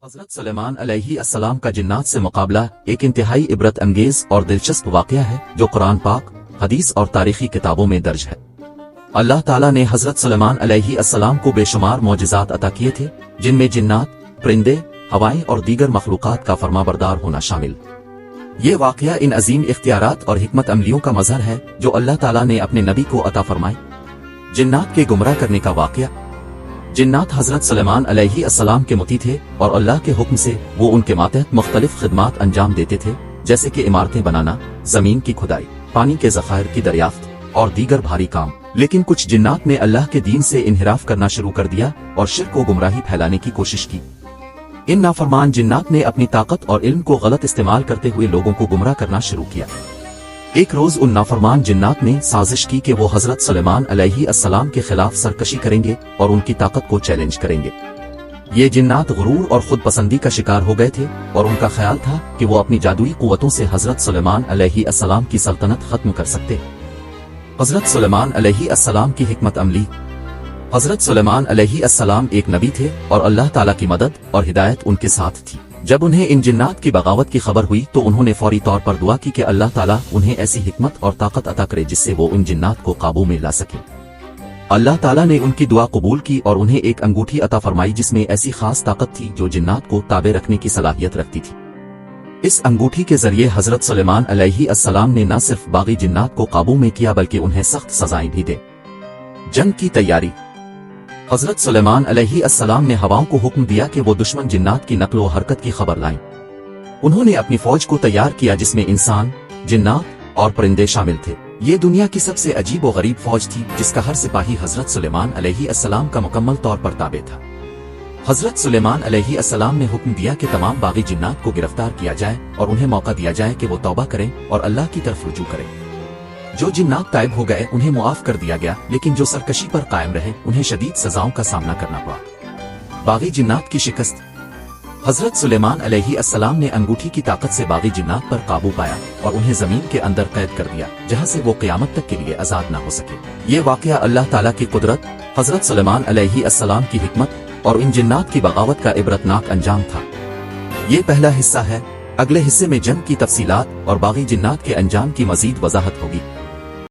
حضرت سلیمان علیہ السلام کا جنات سے مقابلہ ایک انتہائی عبرت انگیز اور دلچسپ واقعہ ہے جو قرآن پاک، حدیث اور تاریخی کتابوں میں درج ہے۔ اللہ تعالیٰ نے حضرت سلیمان علیہ السلام کو بے شمار معجزات عطا کیے تھے، جن میں جنات، پرندے، ہوائیں اور دیگر مخلوقات کا فرمانبردار ہونا شامل۔ یہ واقعہ ان عظیم اختیارات اور حکمت عملیوں کا مظہر ہے جو اللہ تعالیٰ نے اپنے نبی کو عطا فرمائے۔ جنات کے گمراہ کرنے کا واقعہ۔ جنات حضرت سلیمان علیہ السلام کے مطیع تھے اور اللہ کے حکم سے وہ ان کے ماتحت مختلف خدمات انجام دیتے تھے، جیسے کہ عمارتیں بنانا، زمین کی کھدائی، پانی کے ذخائر کی دریافت اور دیگر بھاری کام۔ لیکن کچھ جنات نے اللہ کے دین سے انحراف کرنا شروع کر دیا اور شرک و گمراہی پھیلانے کی کوشش کی۔ ان نافرمان جنات نے اپنی طاقت اور علم کو غلط استعمال کرتے ہوئے لوگوں کو گمراہ کرنا شروع کیا۔ ایک روز ان نافرمان جنات نے سازش کی کہ وہ حضرت سلیمان علیہ السلام کے خلاف سرکشی کریں گے اور ان کی طاقت کو چیلنج کریں گے۔ یہ جنات غرور اور خود پسندی کا شکار ہو گئے تھے اور ان کا خیال تھا کہ وہ اپنی جادوئی قوتوں سے حضرت سلیمان علیہ السلام کی سلطنت ختم کر سکتے۔ حضرت سلیمان علیہ السلام کی حکمت عملی۔ حضرت سلیمان علیہ السلام ایک نبی تھے اور اللہ تعالیٰ کی مدد اور ہدایت ان کے ساتھ تھی۔ جب انہیں ان جنات کی بغاوت کی خبر ہوئی تو انہوں نے فوری طور پر دعا کی کہ اللہ تعالیٰ انہیں ایسی حکمت اور طاقت عطا کرے جس سے وہ ان جنات کو قابو میں لا سکیں۔ اللہ تعالیٰ نے ان کی دعا قبول کی اور انہیں ایک انگوٹھی عطا فرمائی جس میں ایسی خاص طاقت تھی جو جنات کو تابع رکھنے کی صلاحیت رکھتی تھی۔ اس انگوٹھی کے ذریعے حضرت سلیمان علیہ السلام نے نہ صرف باغی جنات کو قابو میں کیا بلکہ انہیں سخت سزائیں بھی دے۔ جنگ کی تیاری۔ حضرت سلیمان علیہ السلام نے ہواؤں کو حکم دیا کہ وہ دشمن جنات کی نقل و حرکت کی خبر لائیں۔ انہوں نے اپنی فوج کو تیار کیا جس میں انسان، جنات اور پرندے شامل تھے۔ یہ دنیا کی سب سے عجیب و غریب فوج تھی جس کا ہر سپاہی حضرت سلیمان علیہ السلام کا مکمل طور پر تابع تھا۔ حضرت سلیمان علیہ السلام نے حکم دیا کہ تمام باغی جنات کو گرفتار کیا جائے اور انہیں موقع دیا جائے کہ وہ توبہ کریں اور اللہ کی طرف رجوع کریں۔ جو جنات تائب ہو گئے انہیں معاف کر دیا گیا، لیکن جو سرکشی پر قائم رہے انہیں شدید سزاؤں کا سامنا کرنا پڑا۔ باغی جنات کی شکست۔ حضرت سلیمان علیہ السلام نے انگوٹھی کی طاقت سے باغی جنات پر قابو پایا اور انہیں زمین کے اندر قید کر دیا جہاں سے وہ قیامت تک کے لیے آزاد نہ ہو سکے۔ یہ واقعہ اللہ تعالیٰ کی قدرت، حضرت سلیمان علیہ السلام کی حکمت اور ان جنات کی بغاوت کا عبرتناک انجام تھا۔ یہ پہلا حصہ ہے۔ اگلے حصے میں جنگ کی تفصیلات اور باغی جنات کے انجام کی مزید وضاحت ہوگی۔